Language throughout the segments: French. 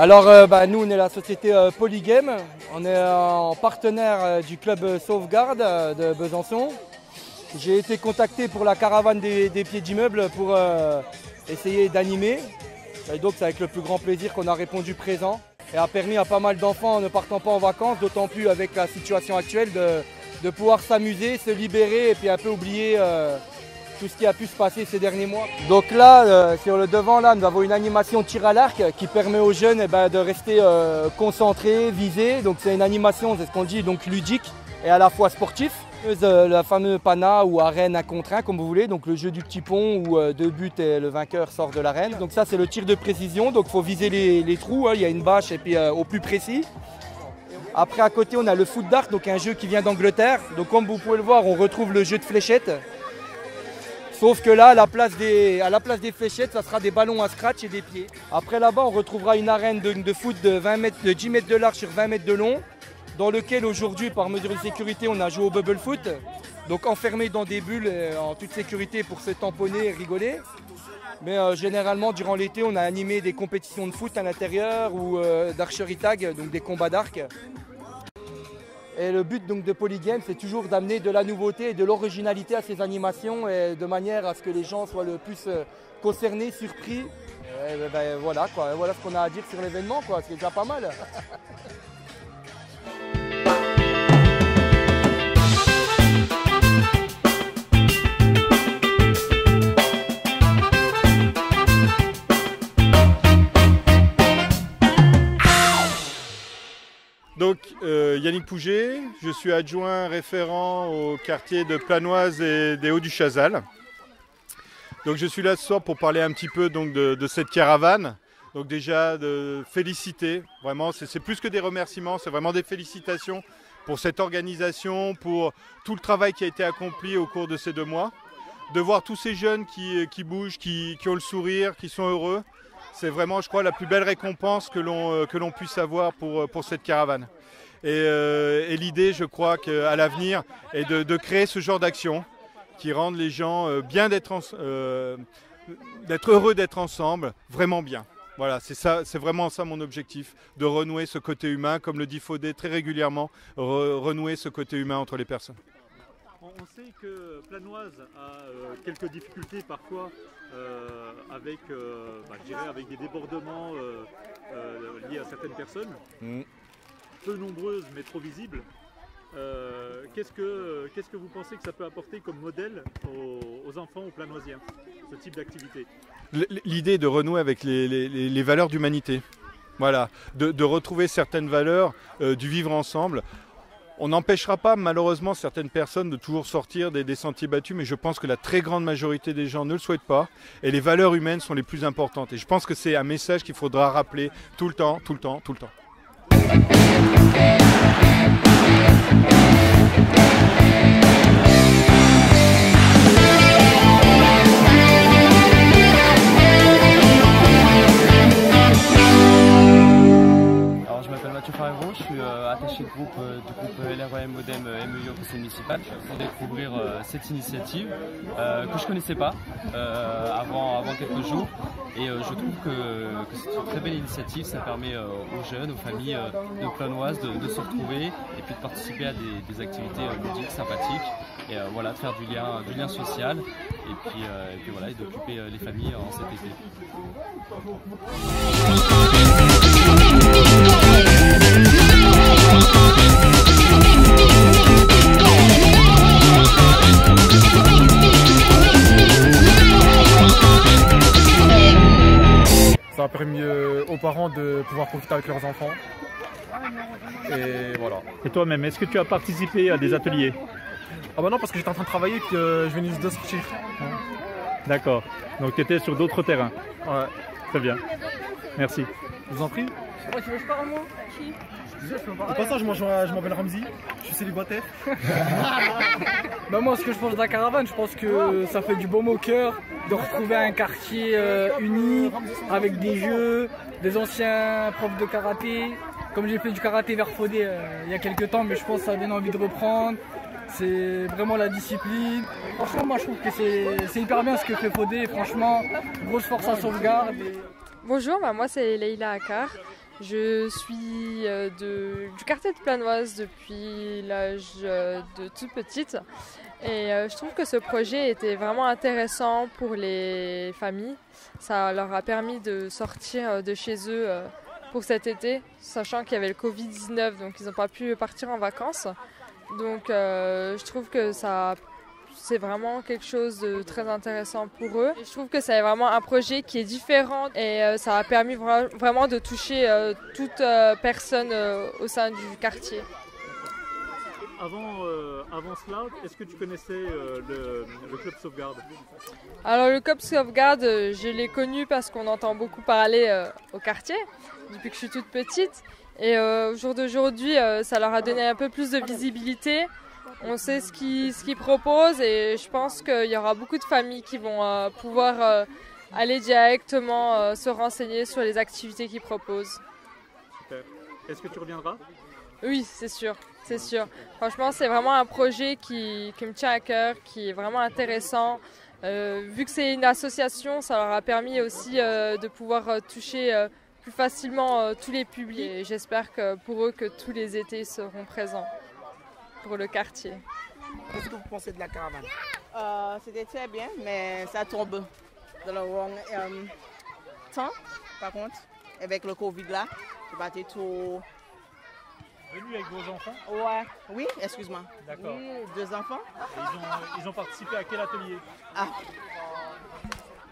Alors nous on est la société Polygame, on est en partenaire du club Sauvegarde de Besançon. J'ai été contacté pour la caravane des pieds d'immeuble pour essayer d'animer. Et donc c'est avec le plus grand plaisir qu'on a répondu présent et a permis à pas mal d'enfants ne partant pas en vacances, d'autant plus avec la situation actuelle, de pouvoir s'amuser, se libérer et puis un peu oublier tout ce qui a pu se passer ces derniers mois. Donc là, sur le devant, là, nous avons une animation tir à l'arc qui permet aux jeunes de rester concentrés, visés. Donc c'est une animation, c'est ce qu'on dit, donc ludique et à la fois sportif. La fameuse pana ou arène 1 contre 1 comme vous voulez, donc le jeu du petit pont où 2 buts et le vainqueur sort de l'arène. Donc ça c'est le tir de précision, donc il faut viser les trous, il y a une bâche et puis au plus précis. Après à côté on a le foot d'arc, donc un jeu qui vient d'Angleterre. Donc comme vous pouvez le voir, on retrouve le jeu de fléchettes. Sauf que là, à la place des fléchettes, ça sera des ballons à scratch et des pieds. Après là-bas, on retrouvera une arène de foot de 10 mètres de large sur 20 mètres de long, dans lequel aujourd'hui, par mesure de sécurité, on a joué au bubble foot. Donc enfermé dans des bulles en toute sécurité pour se tamponner et rigoler. Mais généralement, durant l'été, on a animé des compétitions de foot à l'intérieur ou d'archerie tag, donc des combats d'arc. Et le but donc de Polygame, c'est toujours d'amener de la nouveauté et de l'originalité à ces animations et de manière à ce que les gens soient le plus concernés, surpris. Et voilà ce qu'on a à dire sur l'événement, c'est déjà pas mal. Donc Yannick Pouget, je suis adjoint référent au quartier de Planoise et des Hauts-du-Chazal. Donc je suis là ce soir pour parler un petit peu donc, de cette caravane. Donc déjà de féliciter, vraiment c'est plus que des remerciements, c'est vraiment des félicitations pour cette organisation, pour tout le travail qui a été accompli au cours de ces 2 mois. De voir tous ces jeunes qui bougent, qui ont le sourire, qui sont heureux. C'est vraiment, je crois, la plus belle récompense que l'on puisse avoir pour cette caravane. Et l'idée, je crois, qu'à l'avenir, est de créer ce genre d'action qui rendent les gens bien d'être heureux d'être ensemble, vraiment bien. Voilà, c'est vraiment ça mon objectif, de renouer ce côté humain, comme le dit Faudet très régulièrement, renouer ce côté humain entre les personnes. On sait que Planoise a quelques difficultés parfois avec des débordements liés à certaines personnes, peu nombreuses mais trop visibles. Qu'est-ce que vous pensez que ça peut apporter comme modèle aux enfants, aux Planoisiens, ce type d'activité? L'idée est de renouer avec les valeurs d'humanité, voilà, de retrouver certaines valeurs du vivre ensemble. On n'empêchera pas malheureusement certaines personnes de toujours sortir des sentiers battus, mais je pense que la très grande majorité des gens ne le souhaitent pas et les valeurs humaines sont les plus importantes. Et je pense que c'est un message qu'il faudra rappeler tout le temps, tout le temps, tout le temps. Je suis attaché de groupe du groupe LREM Modem MEI au conseil municipal pour découvrir cette initiative que je ne connaissais pas avant quelques jours et je trouve que c'est une très belle initiative. Ça permet aux jeunes, aux familles de Planoise de se retrouver et puis de participer à des activités ludiques, sympathiques et voilà, de faire du lien social et puis voilà, et d'occuper les familles en cet été. Ça a permis aux parents de pouvoir profiter avec leurs enfants. Et voilà. Et toi-même, est-ce que tu as participé à des ateliers? Ah bah non, parce que j'étais en train de travailler et que je venais juste de sortir. D'accord. Donc tu étais sur d'autres terrains. Ouais. Très bien. Merci. Je vous en prie. Ouais, tu veux que je parle moi? Qui? Au passage, moi je m'appelle Ramzi, je suis célibataire. Bah moi, ce que je pense de la caravane, je pense que ça fait du baume au cœur de retrouver un quartier uni avec des jeux, des anciens profs de karaté. Comme j'ai fait du karaté vers Faudet il y a quelques temps, mais je pense que ça donne envie de reprendre. C'est vraiment la discipline. Franchement, moi je trouve que c'est hyper bien ce que fait Faudet. Franchement, grosse force à sauvegarde. Bonjour, moi c'est Leïla Akar. Je suis du quartier de Planoise depuis l'âge de toute petite et je trouve que ce projet était vraiment intéressant pour les familles. Ça leur a permis de sortir de chez eux pour cet été, sachant qu'il y avait le Covid-19, donc ils n'ont pas pu partir en vacances. Donc je trouve que c'est vraiment quelque chose de très intéressant pour eux. Et je trouve que c'est vraiment un projet qui est différent et ça a permis vraiment de toucher toute personne au sein du quartier. Avant cela, est-ce que tu connaissais le Club Sauvegarde? Alors le Club Sauvegarde, je l'ai connu parce qu'on entend beaucoup parler au quartier depuis que je suis toute petite. Et au jour d'aujourd'hui, ça leur a donné un peu plus de visibilité. On sait ce qu'ils proposent et je pense qu'il y aura beaucoup de familles qui vont pouvoir aller directement se renseigner sur les activités qu'ils proposent. Super. Est-ce que tu reviendras? Oui, c'est sûr, c'est sûr. Franchement, c'est vraiment un projet qui me tient à cœur, qui est vraiment intéressant. Vu que c'est une association, ça leur a permis aussi de pouvoir toucher plus facilement tous les publics. Et j'espère que pour eux que tous les étés seront présents pour le quartier. Qu'est-ce que vous pensez de la caravane? C'était très bien, mais ça tombe dans le wrong temps. Par contre, avec le Covid là, je battais trop. Venu avec vos enfants? Ouais, oui, excuse-moi. D'accord. Oui, 2 enfants. Et ils ont participé à quel atelier?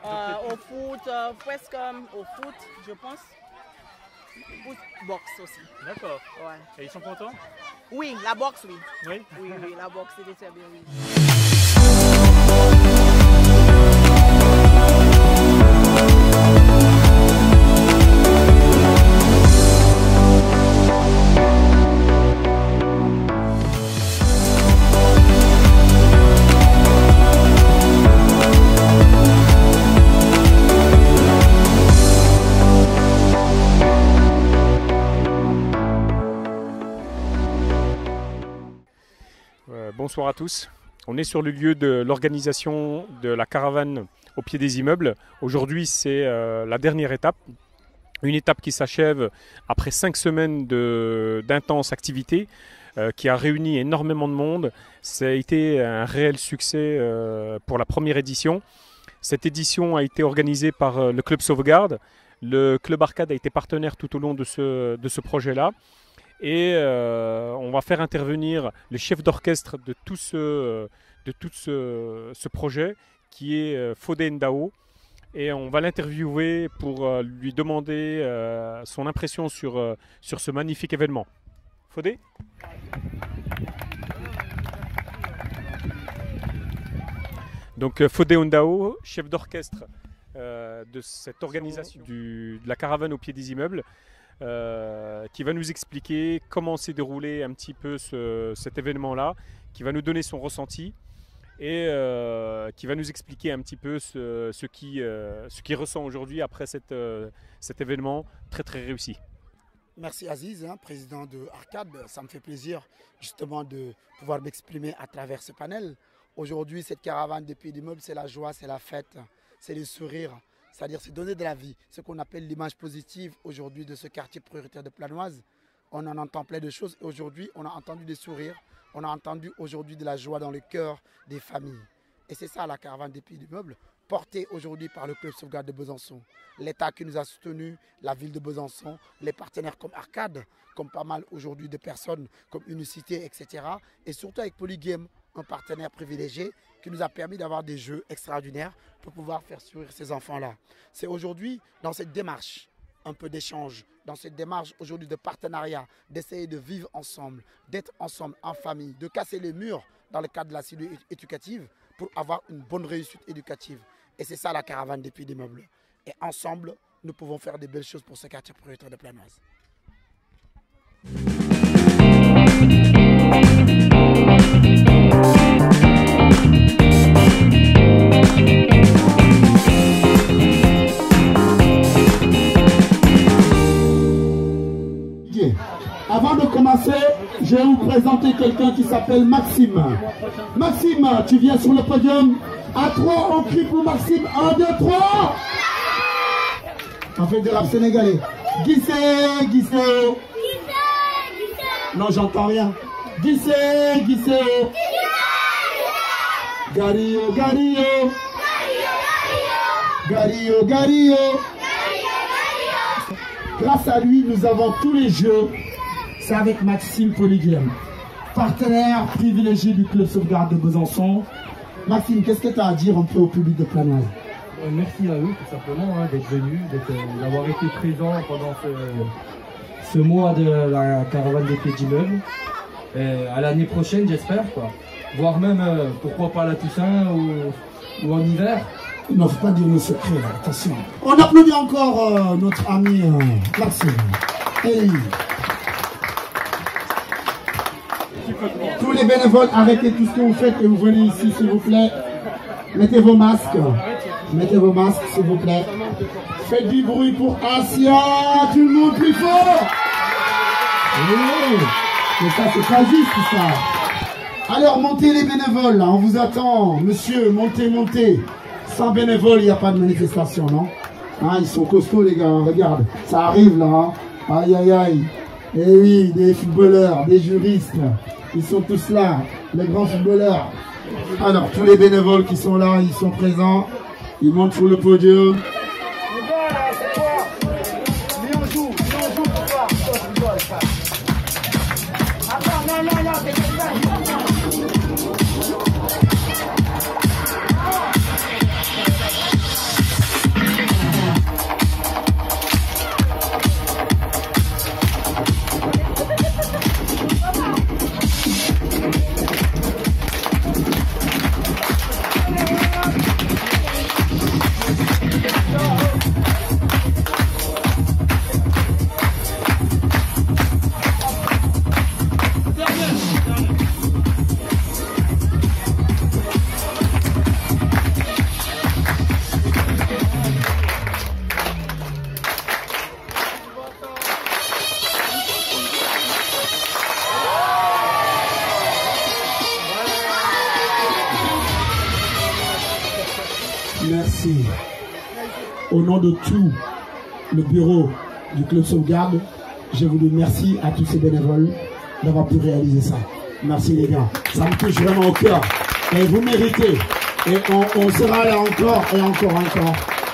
Au foot, presque au foot, je pense. Foot, boxe aussi. D'accord. Ouais. Et ils sont contents? Oui, la boxe, oui. Oui. Oui, la boxe, c'était très bien, oui. Bonsoir à tous. On est sur le lieu de l'organisation de la caravane au pied des immeubles. Aujourd'hui, c'est la dernière étape. Une étape qui s'achève après 5 semaines d'intenses activités, qui a réuni énormément de monde. Ça a été un réel succès pour la première édition. Cette édition a été organisée par le Club Sauvegarde. Le Club Arcade a été partenaire tout au long de ce projet-là. Et on va faire intervenir le chef d'orchestre de tout ce projet, qui est Fodé Ndao. Et on va l'interviewer pour lui demander son impression sur ce magnifique événement. Fodé ? Donc Fodé Ndao, chef d'orchestre de cette organisation de la caravane au pied des immeubles. Qui va nous expliquer comment s'est déroulé un petit peu cet événement-là, qui va nous donner son ressenti et qui va nous expliquer un petit peu ce qu'il ressent aujourd'hui après cet événement très très réussi. Merci Aziz, président de Arcade. Ça me fait plaisir justement de pouvoir m'exprimer à travers ce panel. Aujourd'hui, cette caravane des pieds d'immeubles, c'est la joie, c'est la fête, c'est le sourire. C'est-à-dire c'est donner de la vie, ce qu'on appelle l'image positive aujourd'hui de ce quartier prioritaire de Planoise. On en entend plein de choses et aujourd'hui on a entendu des sourires, on a entendu aujourd'hui de la joie dans le cœur des familles. Et c'est ça la caravane des pieds d'immeubles, portée aujourd'hui par le Club Sauvegarde de Besançon. L'État qui nous a soutenus, la ville de Besançon, les partenaires comme Arcade, comme pas mal aujourd'hui de personnes comme Unicité, etc. Et surtout avec Polygame, un partenaire privilégié qui nous a permis d'avoir des jeux extraordinaires pour pouvoir faire sourire ces enfants-là. C'est aujourd'hui dans cette démarche, un peu d'échange, dans cette démarche aujourd'hui de partenariat, d'essayer de vivre ensemble, d'être ensemble en famille, de casser les murs dans le cadre de la cellule éducative pour avoir une bonne réussite éducative. Et c'est ça la caravane des pieds d'immeubles. Et ensemble, nous pouvons faire de belles choses pour ce quartier prioritaire de Planoise. Avant de commencer, je vais vous présenter quelqu'un qui s'appelle Maxime. Maxime, tu viens sur le podium. À 3, on crie pour Maxime. 1, 2, 3. On fait de rap sénégalais. Guissé. Non, j'entends rien. Guissé. Gario. Grâce à lui, nous avons tous les jeux. C'est avec Maxime Polygame, partenaire privilégié du Club Sauvegarde de Besançon. Maxime, qu'est-ce que tu as à dire un peu au public de Planoise? Merci à eux, tout simplement, d'être venus, d'avoir été présents pendant ce mois de la caravane des pieds d'immeuble. À l'année prochaine, j'espère, quoi. Voire même, pourquoi pas à la Toussaint ou en hiver. Il ne faut pas dire nos secrets, là. Attention. On applaudit encore notre ami Maxime. Hey. Tous les bénévoles, arrêtez tout ce que vous faites et vous venez ici, s'il vous plaît. Mettez vos masques, s'il vous plaît. Faites du bruit pour Asia, tout le monde plus fort. Oui. Mais ça, c'est pas juste, tout ça. Alors, montez les bénévoles, là, on vous attend. Monsieur, montez. Sans bénévoles, il n'y a pas de manifestation, non? Hein, ils sont costauds, les gars, regarde. Ça arrive, là. Hein. Aïe. Eh oui, des footballeurs, des juristes. Ils sont tous là, les grands footballeurs. Alors, tous les bénévoles qui sont là, ils sont présents. Ils montent sur le podium. Merci. Au nom de tout le bureau du Club Sauvegarde, je vous dis merci à tous ces bénévoles d'avoir pu réaliser ça. Merci les gars. Ça me touche vraiment au cœur. Et vous méritez. Et on sera là encore et encore.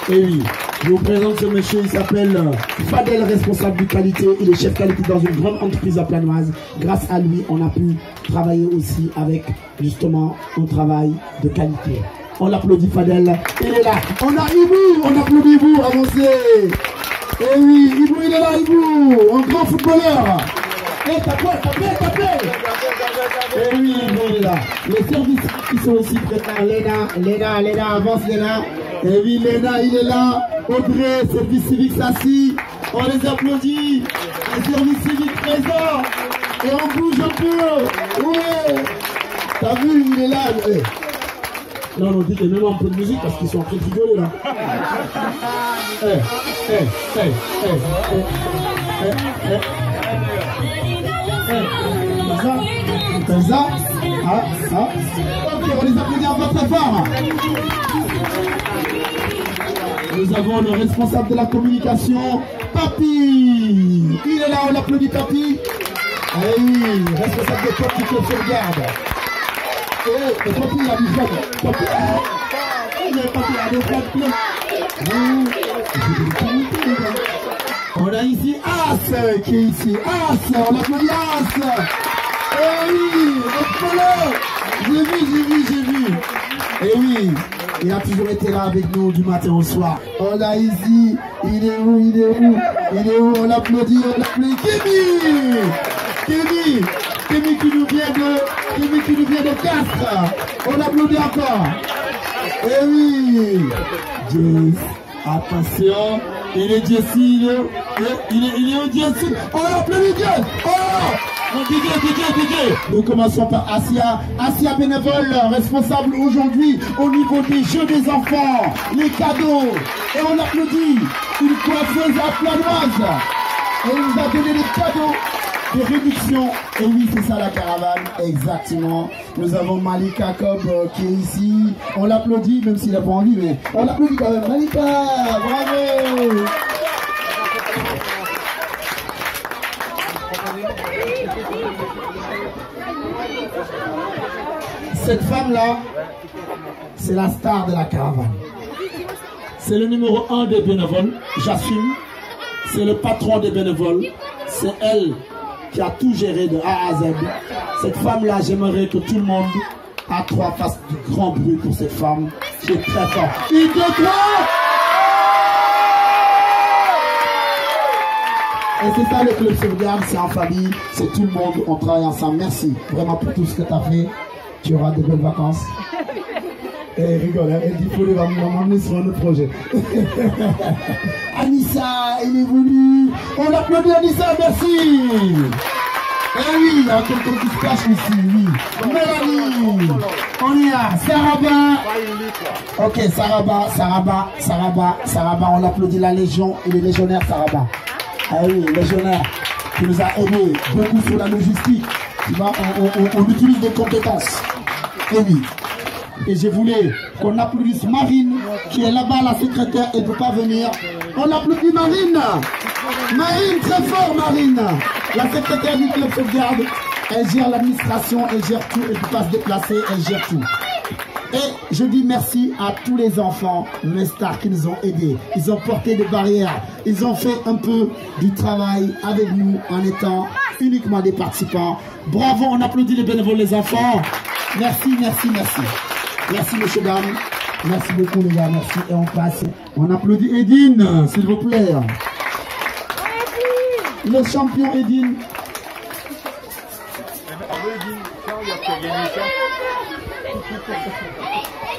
Et oui, je vous présente ce monsieur, il s'appelle Fadel, responsable de qualité. Il est chef qualité dans une grande entreprise à Planoise. Grâce à lui, on a pu travailler aussi avec justement un travail de qualité. On l'applaudit Fadel, il est là. On a Ibou, on applaudit Ibou, avancez. Eh oui, Ibou il est là, Ibou, un grand footballeur. Eh, tapez. Eh oui, Ibou il est là. Les services qui sont aussi présents, Léna, avance Léna. Eh oui, Léna il est là. Audrey, service civique s'assit. On les applaudit. Les services civiques présents. Et on bouge un peu. Ouais. T'as vu, il est là. Ouais. Là, on dit qu'il y a même un peu de musique parce qu'ils sont en train de rigoler là. Comme ça. Ok, on les applaudit encore très fort. Nous avons le responsable de la communication, Papy. Il est là, on l'applaudit Papy. Ah oui, responsable de Papy qui sauvegarde. Et Papy, il a du fun. Papy, a des fun. On a ici As qui est ici. As, on applaudit As. Eh oui, notre j'ai vu. Eh oui, il a toujours été là avec nous du matin au soir. On a ici, il est où, on l'applaudit, Kémy qui nous vient de Castres. On l'applaudit encore. Eh oui, Jess, attention, il est Jessie, il est Jessie. On l'applaudit Jess. DJ. Nous commençons par Asia bénévole, responsable aujourd'hui au niveau des jeux des enfants, les cadeaux. Et on applaudit une coiffeuse à Planoise. Et elle nous a donné des cadeaux, des réductions. Et oui, c'est ça la caravane, exactement. Nous avons Malika Cobb qui est ici. On l'applaudit, même s'il n'a pas envie, mais on l'applaudit quand même. Malika, bravo. Cette femme-là, c'est la star de la caravane. C'est le numéro 1 des bénévoles, j'assume. C'est le patron des bénévoles. C'est elle qui a tout géré de A à Z. Cette femme-là, j'aimerais que tout le monde à 3 fasse du grand bruit pour cette femme qui est très forte. Il te croit. Et c'est ça le club sauvegarde, c'est en famille, c'est tout le monde, on travaille ensemble. Merci vraiment pour tout ce que tu as fait. Tu auras de belles vacances. Et rigole, hein, elle dit qu'il va m'emmener sur un autre projet. Anissa, il est venu. On applaudit Anissa, merci. Eh oui, il y a quelqu'un qui se cache ici, oui. Mélanie, on est là. Saraba. Ok, Saraba, on applaudit la Légion et les légionnaires Saraba. Ah oui, légionnaire qui nous a aidé beaucoup sur la logistique. Tu vois, on utilise des compétences. Et oui. Et je voulais qu'on applaudisse Marine, qui est là-bas, la secrétaire, elle ne peut pas venir. On applaudit Marine. Marine, très fort Marine. La secrétaire du club sauvegarde, elle gère l'administration, elle gère tout, elle ne peut pas se déplacer, elle gère tout. Et je dis merci à tous les enfants, les stars qui nous ont aidés. Ils ont porté des barrières, ils ont fait un peu du travail avec nous en étant uniquement des participants. Bravo, on applaudit les bénévoles, les enfants. Merci, merci, merci. Merci, messieurs, dames. Merci beaucoup, les gars. Merci. Et on passe. On applaudit Edine, s'il vous plaît. Le champion Edine.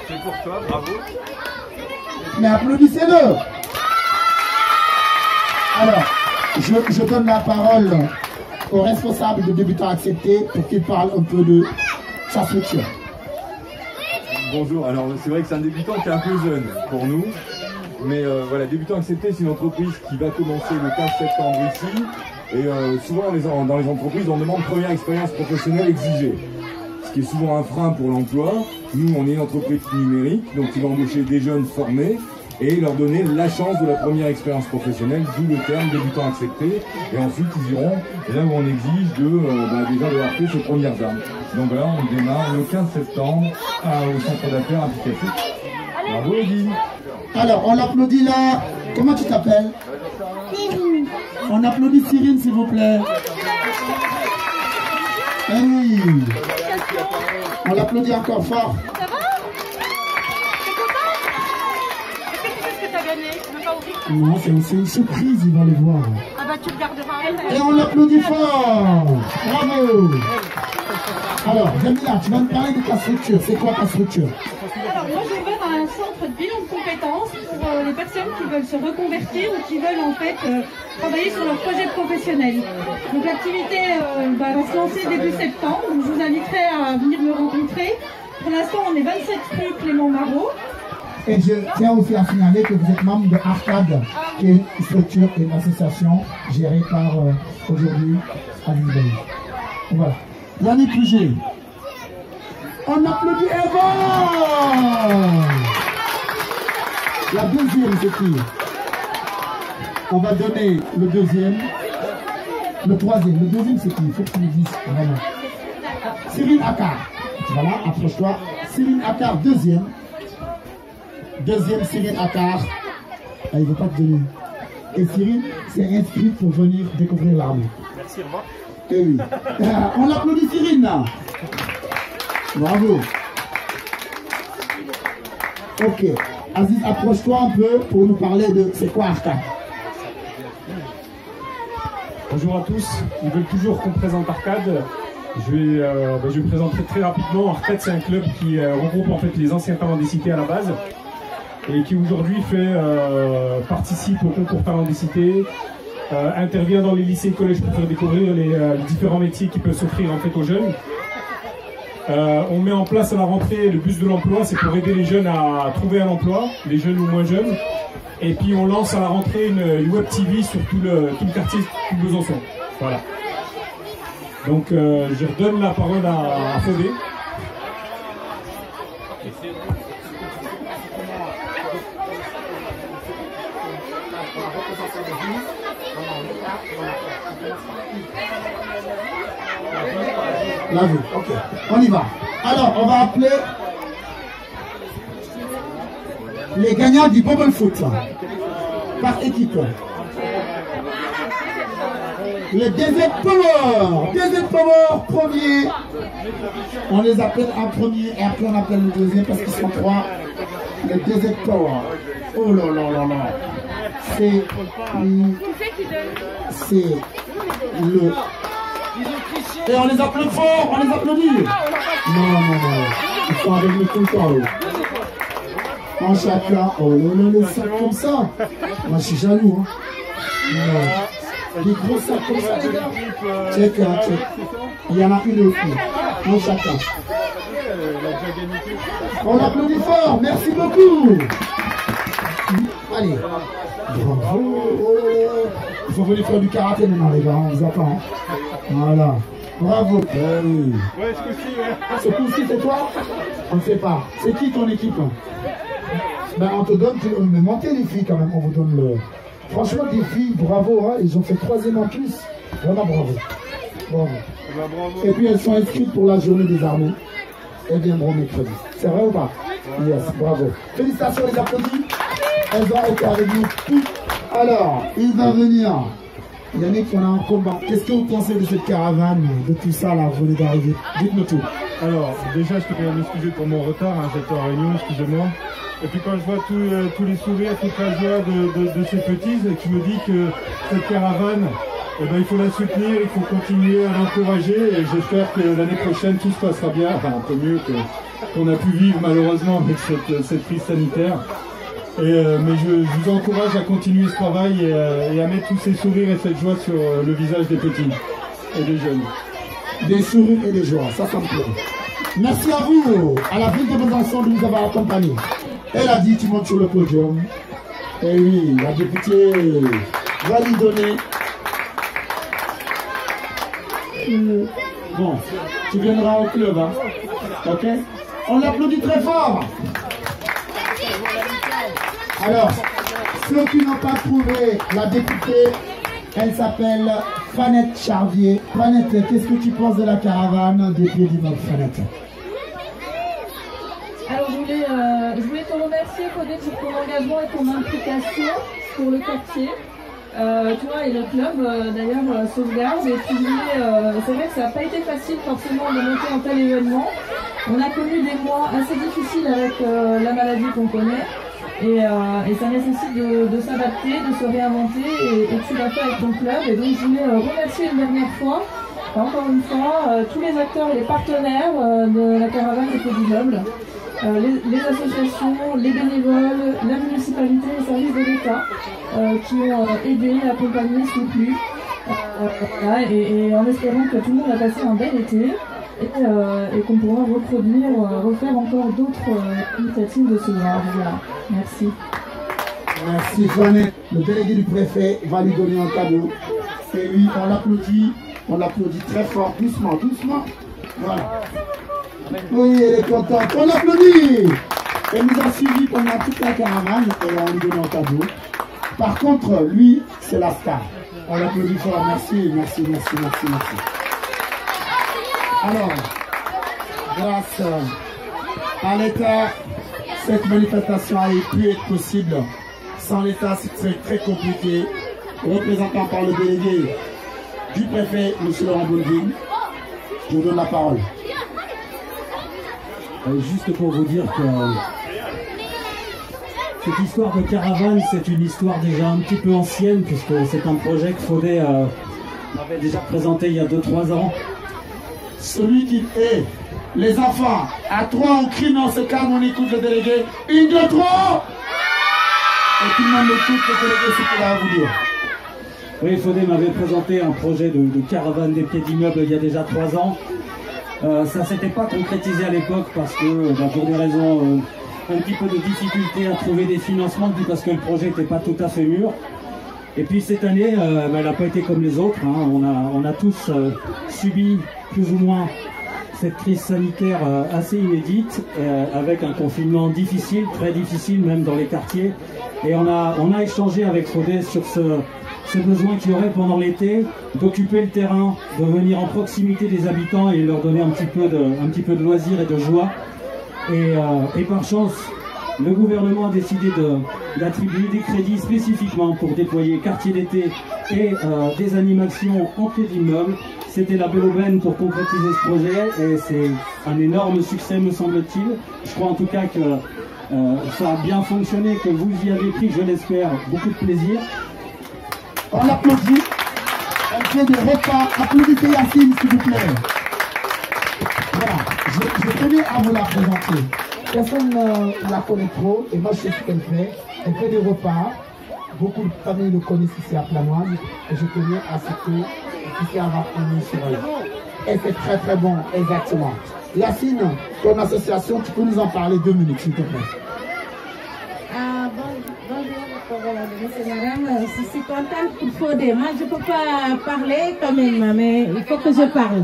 C'est pour toi, bravo. Mais applaudissez-le. Alors, je donne la parole au responsable de débutants acceptés pour qu'il parle un peu de sa structure. Bonjour, alors c'est vrai que c'est un débutant qui est un peu jeune pour nous, mais voilà, Débutant Accepté, c'est une entreprise qui va commencer le 15 septembre ici, et souvent dans les entreprises, on demande première expérience professionnelle exigée, ce qui est souvent un frein pour l'emploi. Nous, on est une entreprise numérique, donc qui va embaucher des jeunes formés et leur donner la chance de la première expérience professionnelle, d'où le terme Débutant Accepté, et ensuite ils iront là où on exige déjà d'avoir fait ses premières armes. Donc là, on démarre le 15 septembre au centre d'affaires applicatif. Bravo Edine. Alors, on l'applaudit là. Comment tu t'appelles? Cyrine. On applaudit Cyrine, s'il vous plaît. Eh oui. On l'applaudit encore fort. Ça va? T'es content? Qu'est-ce que t'as gagné? Tu veux pas ouvrir? Non, c'est une surprise, ils vont le voir. Ah bah tu regarderas. Et on l'applaudit fort. Bravo. Alors, Jamila, tu vas me parler de ta structure. C'est quoi ta structure? Alors, moi, j'ai ouvert un centre de bilan de compétences pour les personnes qui veulent se reconvertir ou qui veulent en fait travailler sur leur projet professionnel. Donc, l'activité va se lancer début septembre. Donc, je vous inviterai à venir me rencontrer. Pour l'instant, on est 27 rue Clément Marot. Et je tiens aussi à signaler que vous êtes membre de Arcade, qui est une structure et une association gérée par aujourd'hui Aziz Bey. Voilà. Yannick Pouget. On applaudit Eva. La deuxième, c'est qui? On va donner le deuxième. Le troisième. Le deuxième, c'est qui? Il faut que tu me dises vraiment. Cyril Akar. Voilà, approche-toi. Cyril Akar, deuxième. Deuxième, Cyril Akar. Ah, il ne veut pas te donner. Et Cyril s'est inscrit pour venir découvrir l'armée. Merci, au revoir. Eh oui. On applaudit Cyril là. Bravo. Ok. Aziz, approche-toi un peu pour nous parler de c'est quoi Arcade. Bonjour à tous. Ils veulent toujours qu'on présente Arcade. Je vais présenter très rapidement. Arcade, c'est un club qui regroupe en fait les anciens talents des cités à la base et qui aujourd'hui participe au concours talents des cités. Intervient dans les lycées et collèges pour faire découvrir les différents métiers qui peuvent s'offrir en fait aux jeunes. On met en place à la rentrée le bus de l'emploi, c'est pour aider les jeunes à trouver un emploi, les jeunes ou moins jeunes. Et puis on lance à la rentrée une web TV sur tout le quartier de Besançon. Voilà. Donc je redonne la parole à Fodé. La vue, ok. On y va. Alors, on va appeler les gagnants du bubble foot par équipe. Le Desert Power, premier. On les appelle un premier et après on appelle le deuxième parce qu'ils sont trois. Le Desert Power. Oh là là là là. C'est le... Et on les applaudit fort, on les applaudit. Non. Ils sont avec nous tout le temps. En chacun. Oh là là, les sacs comme ça. Moi je suis jaloux. Des gros sacs comme ça, les gars. Check. Il y en a une aussi. En chacun. On applaudit fort. Merci beaucoup. Allez. Bravo. Il faut venir faire du karaté maintenant, les gars. On vous attend. Voilà. Bravo. Ouais, ce coup-ci, ouais. Ce coup-ci, c'est toi? On ne sait pas. C'est qui ton équipe? Ben, on te donne. Mais montez les filles quand même. On vous donne le. Franchement, des filles, bravo, hein, ils ont fait 3e en plus. Vraiment bravo. Bravo. Et puis elles sont inscrites pour la journée des armées. Elles viendront mercredi. C'est vrai ou pas? Yes, bravo. Félicitations, les applaudis. Elles ont été avec nous toutes. Alors, il va venir. Yannick, on a un combat. Qu'est-ce que vous pensez de cette caravane, de tout ça là, vous venez d'arriver? Dites-nous tout. Alors, déjà, je tenais à m'excuser pour mon retard, hein, j'étais en réunion, excusez-moi. Et puis quand je vois tous les sourires, toute la joie de ces petits, qui me dit que cette caravane, eh ben, il faut la soutenir, il faut continuer à l'encourager, et j'espère que l'année prochaine tout se passera bien, enfin un peu mieux qu'on a pu vivre malheureusement avec cette crise sanitaire. Mais je vous encourage à continuer ce travail et à mettre tous ces sourires et cette joie sur le visage des petits et des jeunes. Des sourires et des joies, ça me plaît. Merci à vous, à la ville de Besançon de nous avoir accompagnés. Elle a dit tu montes sur le podium. Et oui, la députée va lui donner. Bon, tu viendras au club, hein. Ok? On l'applaudit très fort. Alors, ceux qui n'ont pas trouvé la députée, elle s'appelle Fanette Charvier. Fanette, qu'est-ce que tu penses de la caravane des pieds d'immeuble, Fanette? Alors je voulais te remercier Codé pour ton engagement et ton implication pour le quartier. Toi et le club d'ailleurs Sauvegarde. Et puis c'est vrai que ça n'a pas été facile forcément de monter un tel événement. On a connu des mois assez difficiles avec la maladie qu'on connaît. Et ça nécessite de s'adapter, de se réinventer et tu l'as fait avec ton club. Et donc je voulais remercier une dernière fois, encore une fois, tous les acteurs et les partenaires de la caravane des pieds d'immeuble. Les associations, les bénévoles, la municipalité, les services de l'État qui ont aidé, accompagné, soutenu. Et en espérant que tout le monde a passé un bel été et qu'on pourra refaire encore d'autres initiatives de ce genre. Voilà. Merci. Merci Jeannette. Le délégué du préfet va lui donner un cadeau. Et oui, on l'applaudit très fort, doucement. Voilà. Oui, elle est contente. On l'applaudit. Elle nous a suivis pendant toute la caravane et on lui donne un cadeau. Par contre, lui, c'est la star. On l'applaudit fort. Merci. Alors, grâce à l'État, cette manifestation a pu être possible. Sans l'État, c'est très compliqué. Représentant par le délégué du préfet, M. Laurent Bouleville, je vous donne la parole. Juste pour vous dire que cette histoire de caravane, c'est une histoire déjà un petit peu ancienne, puisque c'est un projet que Faudet avait déjà présenté il y a 2-3 ans. Celui qui est les enfants, à 3 on crie, mais on se calme, on écoute le délégué. 1, 2, 3. Et tout le monde écoute le délégué, c'est qu'il a à vous dire. Oui, Faudet m'avait présenté un projet de caravane des pieds d'immeuble il y a déjà 3 ans. Ça ne s'était pas concrétisé à l'époque parce que, pour des raisons un petit peu de difficulté à trouver des financements, puis parce que le projet n'était pas tout à fait mûr. Et puis cette année, elle n'a pas été comme les autres. Hein. On a tous subi plus ou moins cette crise sanitaire assez inédite, avec un confinement difficile, très difficile même dans les quartiers. Et on a échangé avec Faudet sur ce besoin qu'il y aurait pendant l'été d'occuper le terrain, de venir en proximité des habitants et leur donner un petit peu de loisirs et de joie. Et par chance, le gouvernement a décidé d'attribuer des crédits spécifiquement pour déployer quartier d'été et des animations en pied d'immeuble. C'était la belle aubaine pour concrétiser ce projet et c'est un énorme succès me semble-t-il. Je crois en tout cas que ça a bien fonctionné, que vous y avez pris, je l'espère, beaucoup de plaisir. On applaudit, on fait des repas, applaudissez Yacine s'il vous plaît. Voilà, je tenais à vous la présenter. Personne ne la connaît trop et moi je sais ce qu'elle fait. Elle fait des repas, beaucoup de familles le connaissent ici à Planoise et je tenais à ce que ici avoir une sur elle. Et c'est très très bon, exactement. Yacine, ton association, tu peux nous en parler 2 minutes s'il te plaît. Bonjour, monsieur madame, je suis contente pour Fodé. Moi, je ne peux pas parler quand même, mais il faut que je parle.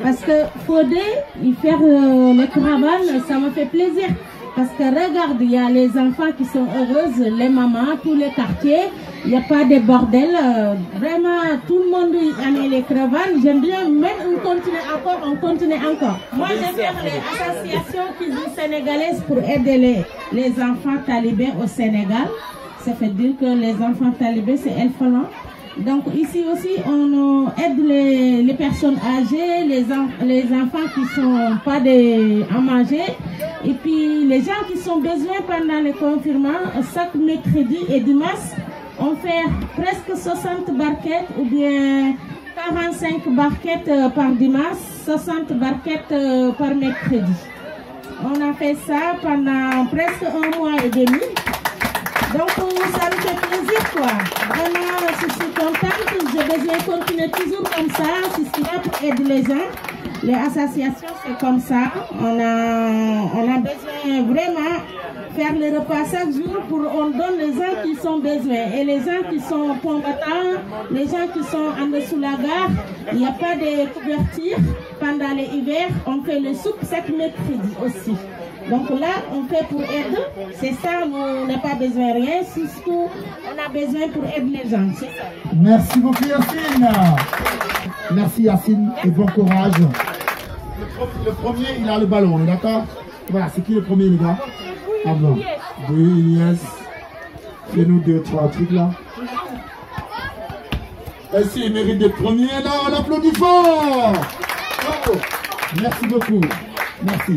Parce que Fodé, il fait les caravanes, ça me fait plaisir. Parce que regarde, il y a les enfants qui sont heureuses, les mamans, tous les quartiers, il n'y a pas de bordel. Vraiment, tout le monde aime les caravanes. J'aime bien, même on continue encore. Moi, je fais les associations sénégalaises pour aider les enfants talibés au Sénégal. Ça fait dire que les enfants talibés, c'est El Falan. Donc ici aussi, on aide les personnes âgées, les enfants qui ne sont pas à manger. Et puis les gens qui sont besoin pendant le confinement, chaque mercredi et dimanche, on fait presque 60 barquettes ou bien 45 barquettes par dimanche, 60 barquettes par mercredi. On a fait ça pendant presque 1 mois et demi. Donc ça me fait plaisir quoi. Vraiment, je suis contente, j'ai besoin de continuer toujours comme ça, c'est là pour aider les gens. Les associations c'est comme ça. On a besoin vraiment faire les repas chaque jour pour on donne les gens qui sont besoin. Et les gens qui sont combattants, les gens qui sont en dessous de la gare, il n'y a pas de couverture. Pendant les hivers, on fait le soupe chaque mercredi aussi. Donc là, on fait pour aider. C'est ça, on n'a pas besoin de rien. Surtout, on a besoin pour aider les gens. C'est ça. Merci beaucoup Yacine. Merci Yacine et bon courage. Le premier, il a le ballon, on est d'accord? Voilà, c'est qui le premier les gars? Ah bon. Oui, yes. Fais-nous 2-3 trucs là. Et s'il mérite d'être premier, là, on applaudit fort. Bravo. Merci beaucoup. Merci.